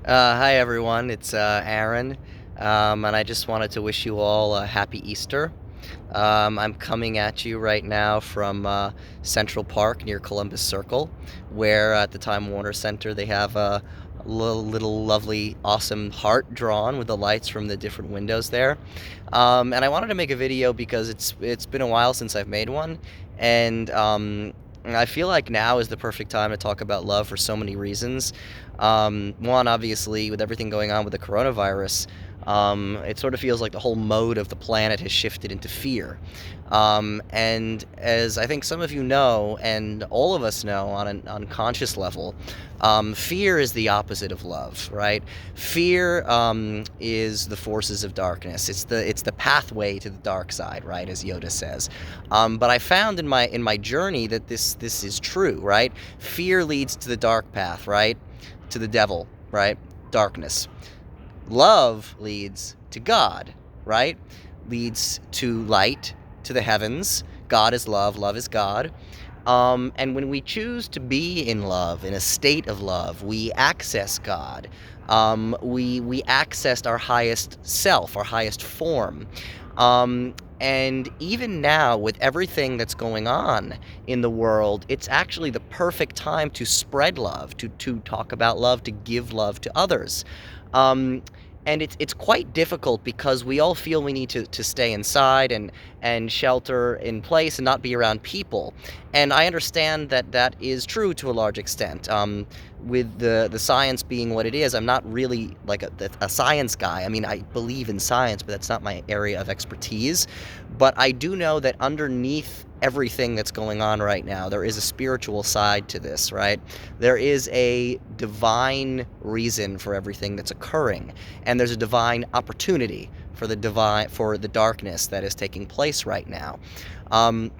Hi everyone, it's Aaron, and I just wanted to wish you all a happy Easter. I'm coming at you right now from Central Park near Columbus Circle, where at the Time Warner Center they have a little lovely, awesome heart drawn with the lights from the different windows there. And I wanted to make a video because it's been a while since I've made one, and I feel like now is the perfect time to talk about love for so many reasons. One, obviously, with everything going on with the coronavirus, it sort of feels like the whole mode of the planet has shifted into fear. And as I think some of you know, and all of us know on an unconscious level, fear is the opposite of love, right? Fear is the forces of darkness. It's the pathway to the dark side, right, as Yoda says. But I found in my journey that this is true, right? Fear leads to the dark path, right? To the devil, right? Darkness. Love leads to God, right? Leads to light, to the heavens. God is love is God. And when we choose to be in love, in a state of love, we access God. We accessed our highest self, our highest form. And even now, with everything that's going on in the world, it's actually the perfect time to spread love, to talk about love, to give love to others. Um, and it's quite difficult because we all feel we need to stay inside and shelter in place and not be around people. And I understand that that is true to a large extent. With the science being what it is, I'm not really like a science guy. I mean, I believe in science, but that's not my area of expertise. But I do know that underneath everything that's going on right now, there is a spiritual side to this, right? There is a divine reason for everything that's occurring, and there's a divine opportunity for the darkness that is taking place right now. Um,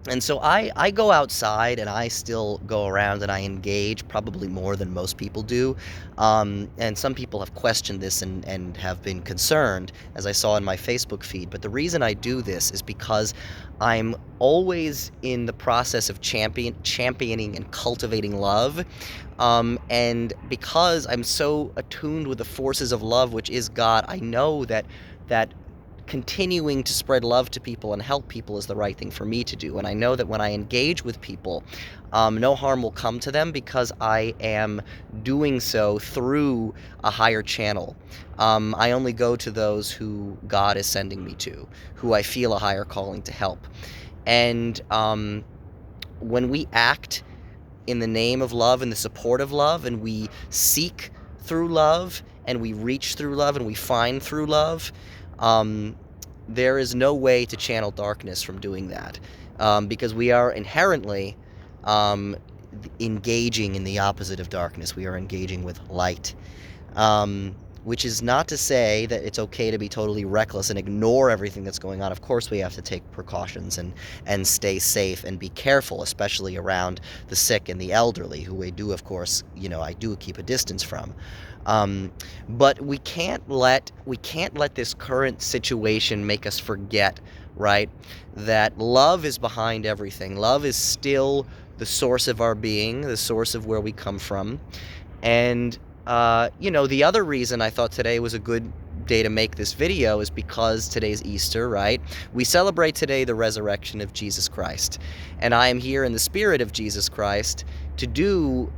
and so I go outside and I still go around and I engage probably more than most people do. And some people have questioned this and have been concerned, as I saw in my Facebook feed. But the reason I do this is because I'm always in the process of championing and cultivating love. And because I'm so attuned with the forces of love, which is God, I know that continuing to spread love to people and help people is the right thing for me to do. And I know that when I engage with people, no harm will come to them because I am doing so through a higher channel. I only go to those who God is sending me to, who I feel a higher calling to help. And when we act in the name of love and the support of love, and we seek through love, and we reach through love, and we find through love, um, there is no way to channel darkness from doing that, because we are inherently um, engaging in the opposite of darkness. We are engaging with light. Which is not to say that it's okay to be totally reckless and ignore everything that's going on. Of course, we have to take precautions and stay safe and be careful, especially around the sick and the elderly, who we do, of course, I do keep a distance from. Um, but we can't let this current situation make us forget, right, that love is behind everything. Love is still the source of our being, the source of where we come from. And, the other reason I thought today was a good day to make this video is because today's Easter, right? We celebrate today the resurrection of Jesus Christ. And I am here in the spirit of Jesus Christ to do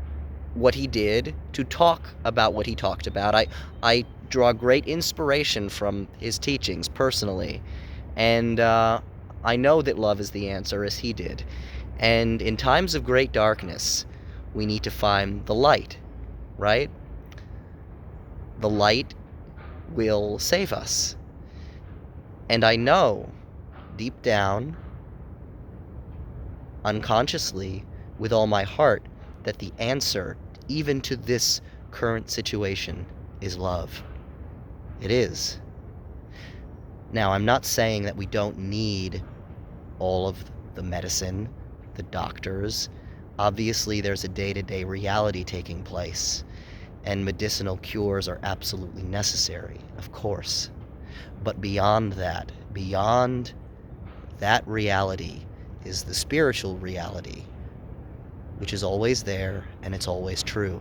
what he did, to talk about what he talked about. I draw great inspiration from his teachings personally. And I know that love is the answer, as he did. And in times of great darkness, we need to find the light, right? The light will save us. And I know, deep down, unconsciously, with all my heart, that the answer, even to this current situation, is love. It is. Now, I'm not saying that we don't need all of the medicine, the doctors. Obviously, there's a day-to-day reality taking place, and medicinal cures are absolutely necessary, of course. But beyond that reality, is the spiritual reality, which is always there and it's always true.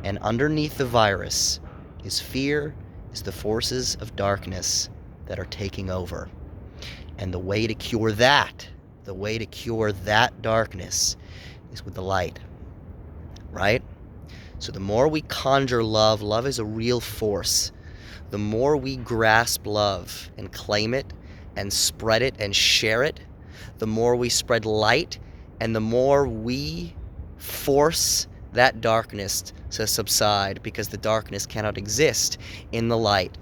And underneath the virus is fear, is the forces of darkness that are taking over. And the way to cure that, darkness is with the light, right? So the more we conjure love, love is a real force. The more we grasp love and claim it and spread it and share it, the more we spread light and the more we force that darkness to subside, because the darkness cannot exist in the light.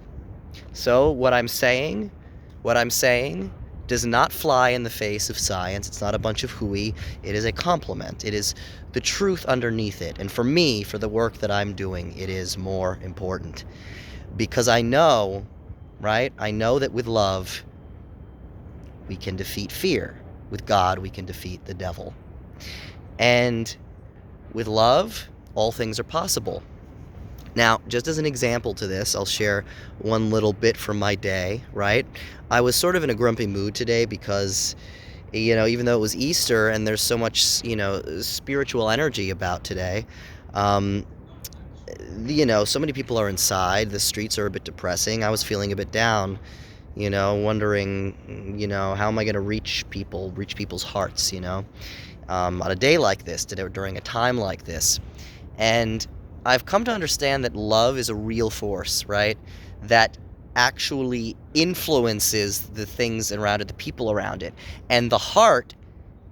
So what I'm saying does not fly in the face of science. It's not a bunch of hooey. It is a compliment. It is the truth underneath it. And for me, for the work that I'm doing, it is more important. Because I know, right? I know that with love, we can defeat fear. With God, we can defeat the devil. And with love, all things are possible. Now, just as an example to this, I'll share one little bit from my day, right? I was sort of in a grumpy mood today because, even though it was Easter and there's so much, spiritual energy about today, so many people are inside. The streets are a bit depressing. I was feeling a bit down, wondering, how am I going to reach people's hearts, on a day like this, during a time like this. And I've come to understand that love is a real force, right? That actually influences the things around it, the people around it. And the heart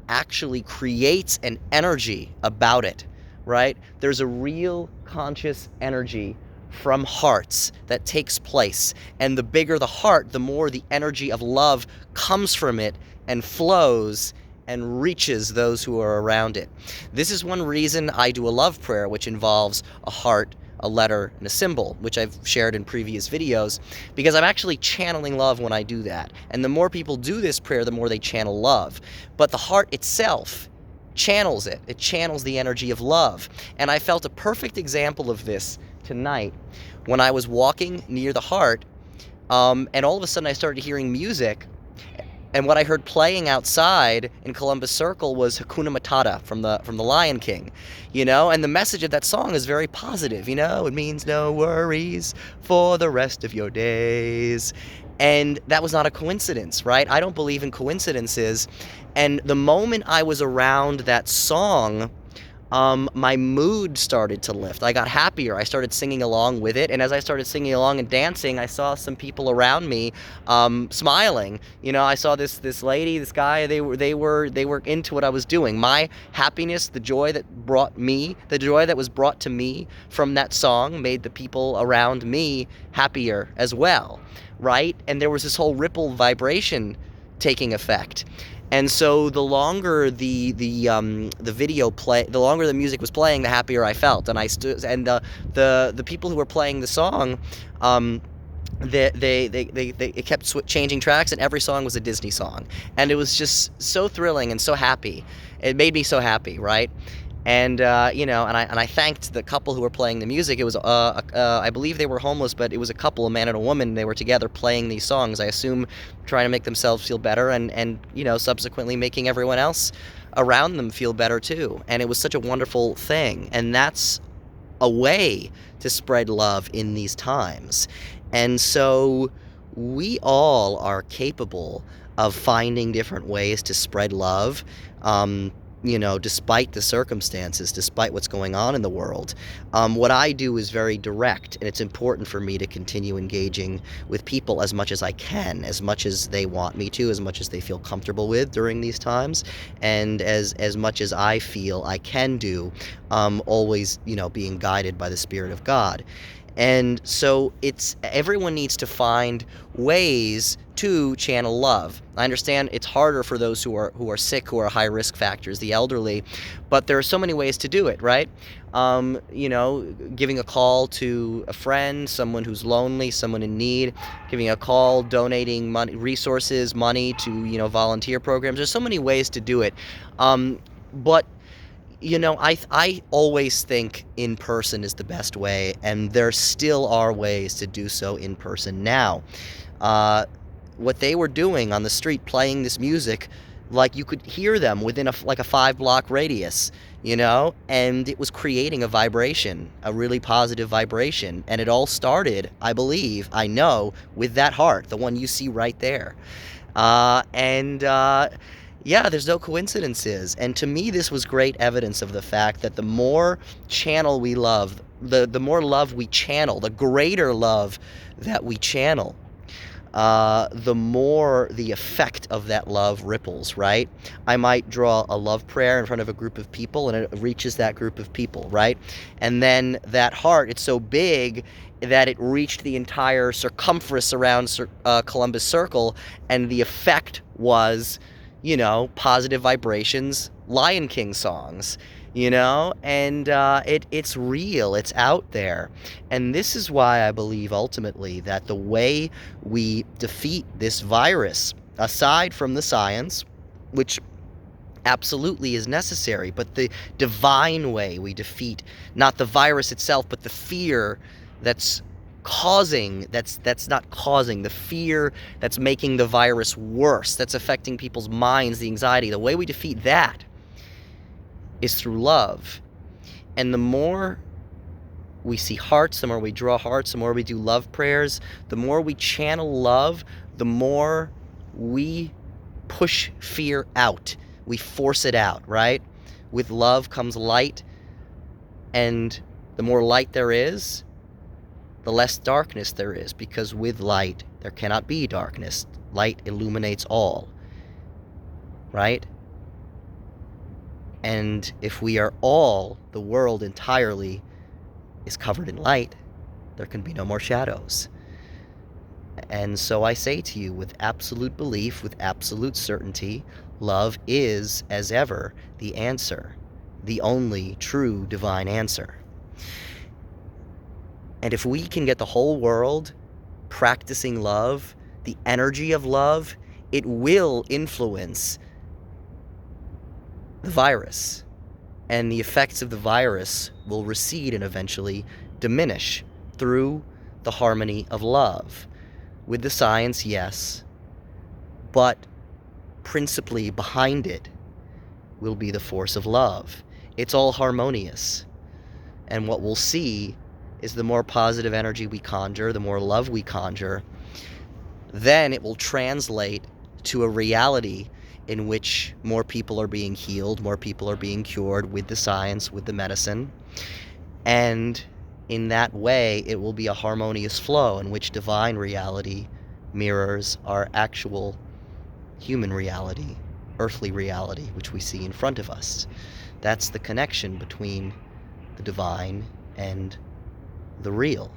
actually creates an energy about it, right? There's a real conscious energy from hearts that takes place. And the bigger the heart, the more the energy of love comes from it and flows and reaches those who are around it. This is one reason I do a love prayer, which involves a heart, a letter, and a symbol, which I've shared in previous videos, because I'm actually channeling love when I do that. And the more people do this prayer, the more they channel love. But the heart itself channels it. It channels the energy of love. And I felt a perfect example of this tonight when I was walking near the heart, and all of a sudden I started hearing music. And what I heard playing outside in Columbus Circle was Hakuna Matata from the Lion King, and the message of that song is very positive, it means no worries for the rest of your days. And that was not a coincidence, right? I don't believe in coincidences. And the moment I was around that song, my mood started to lift. I got happier. I started singing along with it, and as I started singing along and dancing, I saw some people around me smiling. I saw this lady, this guy. They were into what I was doing. My happiness, the joy that was brought to me from that song, made the people around me happier as well, right? And there was this whole ripple vibration taking effect. And so the longer the longer the music was playing, the happier I felt. And the people who were playing the song, it kept changing tracks, and every song was a Disney song, and it was just so thrilling and so happy. It made me so happy, right? And and I thanked the couple who were playing the music. It was I believe they were homeless, but it was a couple, a man and a woman. They were together playing these songs, I assume trying to make themselves feel better, and subsequently making everyone else around them feel better too. And it was such a wonderful thing. And that's a way to spread love in these times. And so we all are capable of finding different ways to spread love, despite the circumstances, despite what's going on in the world. What I do is very direct, and it's important for me to continue engaging with people as much as I can, as much as they want me to, as much as they feel comfortable with during these times, and as much as I feel I can do, always, being guided by the Spirit of God. And so everyone needs to find ways to channel love. I understand it's harder for those who are sick, who are high risk factors, the elderly, but there are so many ways to do it, right? Giving a call to a friend, someone who's lonely, someone in need, giving a call, donating money, resources, money to, volunteer programs. There's so many ways to do it. But I always think in person is the best way, and there still are ways to do so in person now. What they were doing on the street, playing this music, Like, you could hear them within like a 5-block radius, you know? And it was creating a vibration, a really positive vibration. And it all started, I believe, I know, with that heart, the one you see right there. Yeah, there's no coincidences. And to me, this was great evidence of the fact that the more channel we love, the more love we channel, the greater love that we channel, the more the effect of that love ripples, right? I might draw a love prayer in front of a group of people, and it reaches that group of people, right? And then that heart, it's so big that it reached the entire circumference around Columbus Circle, and the effect was, you know, positive vibrations, Lion King songs, you know? And it's real, it's out there. And this is why I believe ultimately that the way we defeat this virus, aside from the science, which absolutely is necessary, but the divine way we defeat not the virus itself, but the fear that's not causing the fear that's making the virus worse, that's affecting people's minds, the anxiety. The way we defeat that is through love. And the more we see hearts, the more we draw hearts, the more we do love prayers, the more we channel love, the more we push fear out. We force it out, right? With love comes light, and the more light there is, the less darkness there is, because with light, there cannot be darkness. Light illuminates all, right? And if we are all, the world entirely, is covered in light, there can be no more shadows. And so I say to you with absolute belief, with absolute certainty, love is, as ever, the answer, the only true divine answer. And if we can get the whole world practicing love, the energy of love, it will influence the virus. And the effects of the virus will recede and eventually diminish through the harmony of love. With the science, yes, but principally behind it will be the force of love. It's all harmonious. And what we'll see is the more positive energy we conjure, the more love we conjure, then it will translate to a reality in which more people are being healed, more people are being cured with the science, with the medicine. And in that way, it will be a harmonious flow in which divine reality mirrors our actual human reality, earthly reality, which we see in front of us. That's the connection between the divine and the real,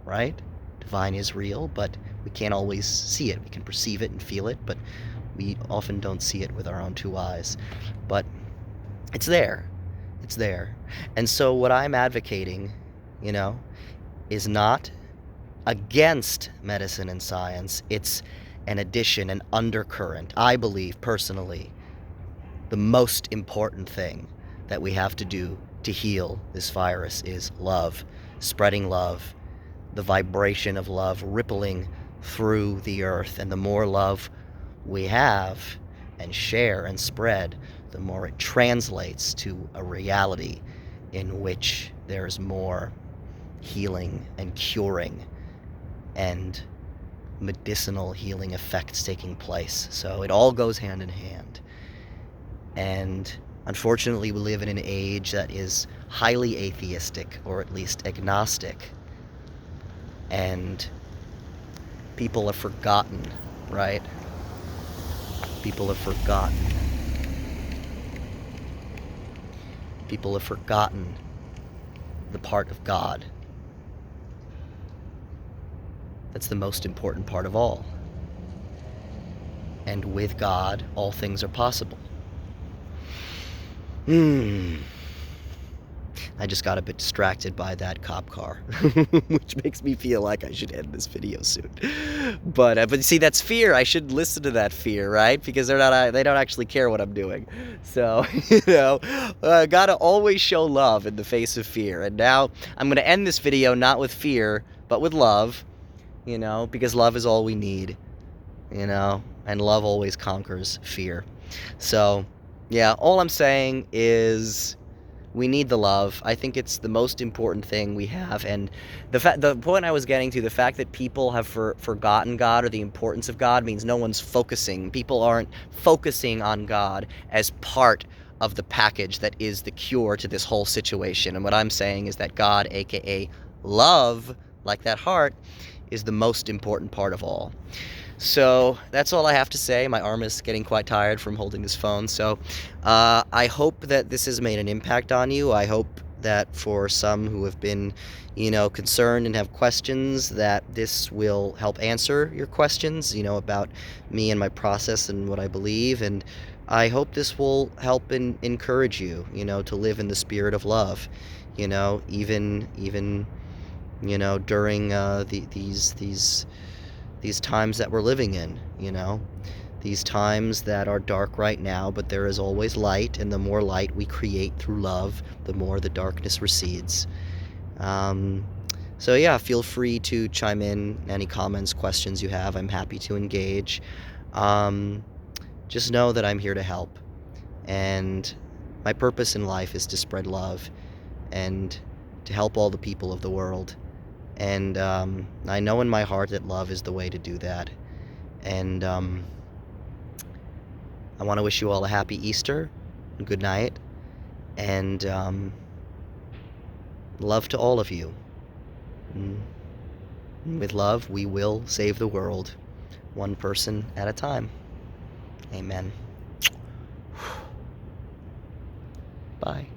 right? Divine is real, but we can't always see it. We can perceive it and feel it, but we often don't see it with our own two eyes. But it's there. It's there. And so what I'm advocating, you know, is not against medicine and science. It's an addition, an undercurrent. I believe, personally, the most important thing that we have to do to heal this virus is love. Spreading love, the vibration of love rippling through the earth. And the more love we have and share and spread, the more it translates to a reality in which there's more healing and curing and medicinal healing effects taking place. So it all goes hand in hand. And unfortunately, we live in an age that is highly atheistic, or at least agnostic. And people have forgotten, right? People have forgotten. People have forgotten the part of God. That's the most important part of all. And with God, all things are possible. I just got a bit distracted by that cop car, which makes me feel like I should end this video soon. But see, that's fear. I should listen to that fear, right? Because they don't actually care what I'm doing. So, you know, gotta always show love in the face of fear. And now I'm gonna end this video not with fear, but with love, you know, because love is all we need, you know, and love always conquers fear. So, yeah, all I'm saying is we need the love. I think it's the most important thing we have, and the point I was getting to, the fact that people have forgotten God or the importance of God means no one's focusing. People aren't focusing on God as part of the package that is the cure to this whole situation. And what I'm saying is that God, aka love, like that heart, is the most important part of all. So that's all I have to say. My arm is getting quite tired from holding this phone. So I hope that this has made an impact on you. I hope that for some who have been, concerned and have questions, that this will help answer your questions, about me and my process and what I believe. And I hope this will help and encourage you, to live in the spirit of love, even during these times that we're living in, these times that are dark right now, but there is always light, and the more light we create through love, the more the darkness recedes. Um, so yeah, feel free to chime in any comments, questions you have. I'm happy to engage. Um, just know that I'm here to help, and my purpose in life is to spread love and to help all the people of the world. And I know in my heart that love is the way to do that. And I want to wish you all a happy Easter, good night, and love to all of you. And with love, we will save the world, one person at a time. Amen. Bye.